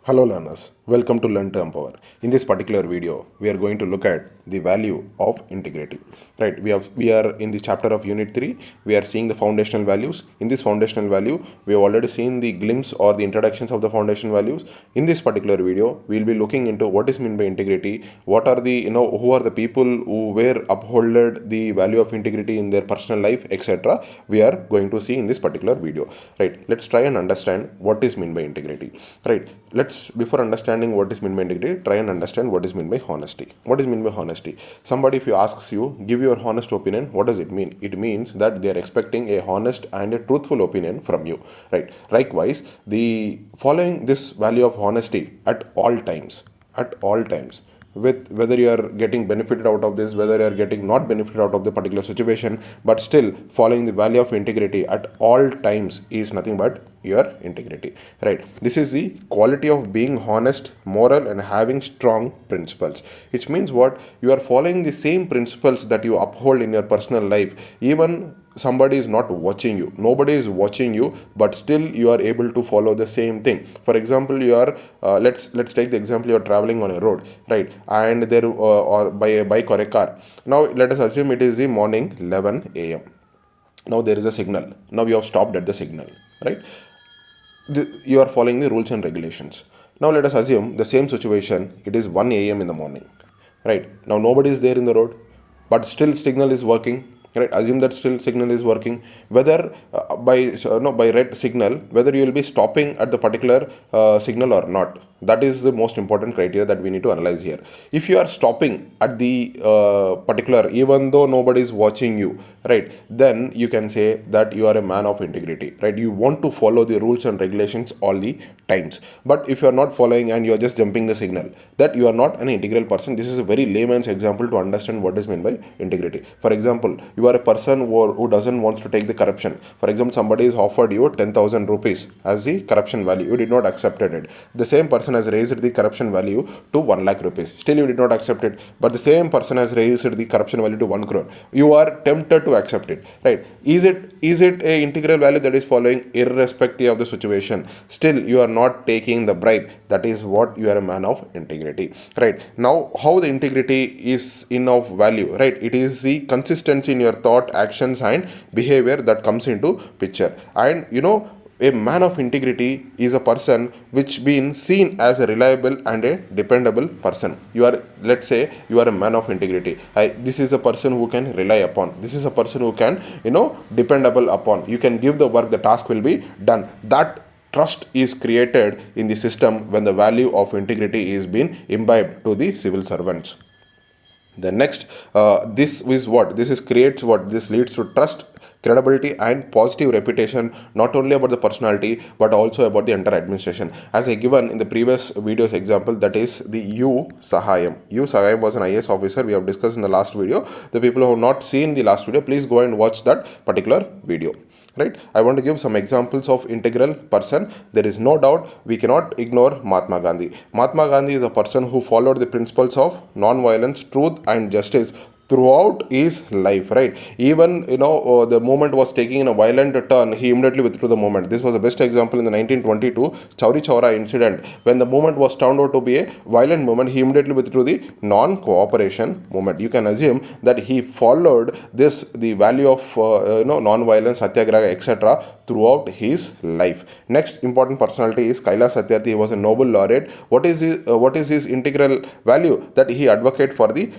Hello learners, welcome to Learn to Empower. In this particular video, we are going to look at the value of integrity. Right, we are in the chapter of Unit 3. We are seeing the foundational values. In this foundational value, we have already seen the glimpse or the introductions of the foundational values. In this particular video, we will be looking into what is meant by integrity, what are the who are the people who were upholded the value of integrity in their personal life, etc. We are going to see in this particular video. Right, let's try and understand what is meant by integrity. Right, let's before understanding what is meant by integrity, try and understand what is meant by honesty. What is meant by honesty? Somebody, if you asks you, give your honest opinion, what does it mean? It means that they are expecting a honest and a truthful opinion from you. Right, likewise, the following this value of honesty at all times, with whether you are getting benefited out of this, whether you are getting not benefited out of the particular situation, but still following the value of integrity at all times is nothing but your integrity. Right, this is the quality of being honest, moral, and having strong principles, which means what? You are following the same principles that you uphold in your personal life, even somebody is not watching you, nobody is watching you, but still you are able to follow the same thing. For example, you are let's take the example, you are traveling on a road, right, and there or by a bike or a car. Now let us assume it is the morning 11 a.m. Now there is a signal. Now you have stopped at the signal, right? You are following the rules and regulations. Now let us assume the same situation, it is 1 a.m. in the morning. Right, now nobody is there in the road, but still signal is working. Right, assume that still signal is working. Whether by red signal, whether you will be stopping at the particular signal or not, that is the most important criteria that we need to analyze here. If you are stopping at the particular, even though nobody is watching you, right, then you can say that you are a man of integrity. Right, you want to follow the rules and regulations all the times. But if you are not following and you are just jumping the signal, that you are not an integral person. This is a very layman's example to understand what is meant by integrity. For example, you are a person who doesn't want to take the corruption. For example, somebody has offered you 10,000 rupees as the corruption value, you did not accept it. The same person has raised the corruption value to 1 lakh rupees, still you did not accept it. But the same person has raised the corruption value to 1 crore, you are tempted to accept it. Right, is it a integral value that is following irrespective of the situation? Still you are not taking the bribe. That is what you are a man of integrity. Right, now how the integrity is in of value? Right, it is the consistency in your thought, actions, and behavior that comes into picture. And a man of integrity is a person which been seen as a reliable and a dependable person. You are, let's say you are a man of integrity. This is a person who can rely upon, this is a person who can dependable upon. You can give the work, the task will be done. That trust is created in the system when the value of integrity is being imbibed to the civil servants. The next, this is what this is creates what this leads to: trust, credibility, and positive reputation, not only about the personality but also about the entire administration. As I given in the previous videos example, that is the U Sahayam. U Sahayam was an IAS officer, we have discussed in the last video. The people who have not seen the last video, please go and watch that particular video. Right, I want to give some examples of integral person. There is no doubt we cannot ignore Mahatma Gandhi. Mahatma Gandhi is a person who followed the principles of non-violence, truth, and justice throughout his life. Right, even the movement was taking in a violent turn, he immediately withdrew the movement. This was the best example in the 1922 Chauri Chaura incident. When the movement was turned out to be a violent movement, he immediately withdrew the non-cooperation movement. You can assume that he followed the value of non-violence, satyagraha, etc. throughout his life. Next important personality is Kailash Satyarthi. He was a Nobel laureate. What is his integral value? That he advocate for the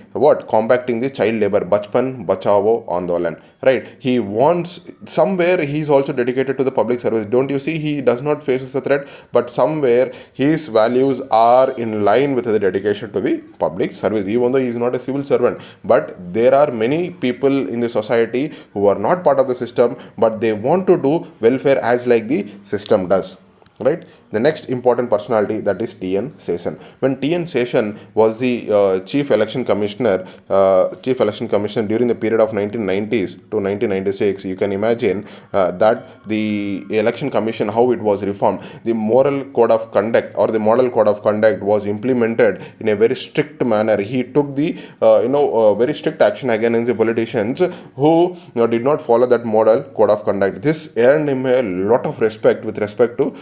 combating the child labor, Bachpan Bachao Andolan. Right, he wants, somewhere he is also dedicated to the public service. Don't you see, he does not face a threat, but somewhere his values are in line with the dedication to the public service, even though he is not a civil servant. But there are many people in the society who are not part of the system, but they want to do welfare as like the system does. Right, the next important personality, that is T.N. Seshan. When T.N. Seshan was the chief election commissioner during the period of 1990s to 1996, you can imagine that the election commission, how it was reformed. The moral code of conduct or the model code of conduct was implemented in a very strict manner. He took the very strict action against the politicians who did not follow that model code of conduct. This earned him a lot of respect with respect to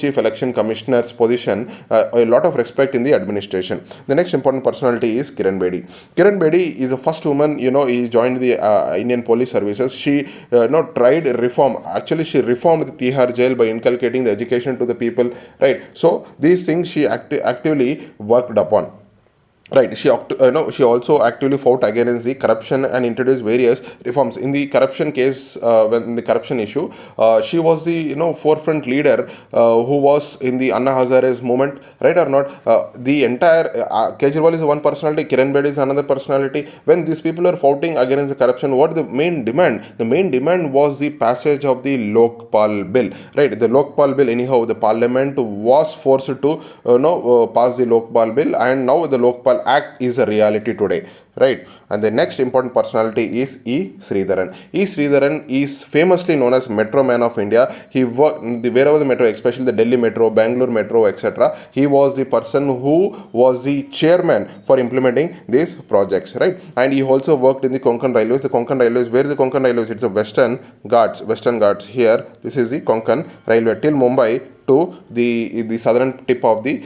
chief election commissioner's position, a lot of respect in the administration. The next important personality is Kiran Bedi. Kiran Bedi is the first woman, he joined the Indian police services. She tried reform. Actually, she reformed the Tihar jail by inculcating the education to the people, right? So these things she actively worked upon. Right, she also actively fought against the corruption and introduced various reforms. In the corruption case, when in the corruption issue, she was the forefront leader who was in the Anna Hazare's movement, right or not? The entire Kejriwal is one personality, Kiran Bedi is another personality. When these people are fighting against the corruption, what the main demand? The main demand was the passage of the Lokpal bill, right? The Lokpal bill, anyhow, the parliament was forced to pass the Lokpal bill, and now the Lokpal Act is a reality today, right? And the next important personality is E. Sridharan. E. Sridharan is famously known as Metro Man of India. He worked wherever the metro, especially the Delhi Metro, Bangalore Metro, etc. He was the person who was the chairman for implementing these projects, right? And he also worked in the Konkan Railways. The Konkan Railways, where is the Konkan Railways? It's the Western Ghats here. This is the Konkan Railway till Mumbai to the southern tip of the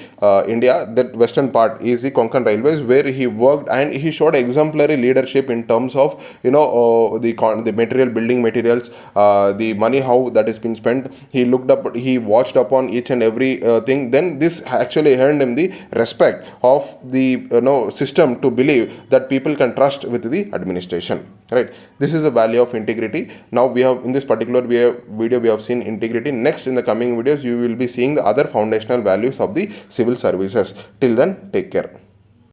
India. That western part is the Konkan Railways, where he worked, and he showed exemplary leadership in terms of the material, building materials, the money how that has been spent. He watched upon each and every thing. Then this actually earned him the respect of the system to believe that people can trust with the administration. Right, this is the value of integrity. Now we have, in this particular video, we have seen integrity. Next, in the coming videos, you will be seeing the other foundational values of the civil services. Till then, take care.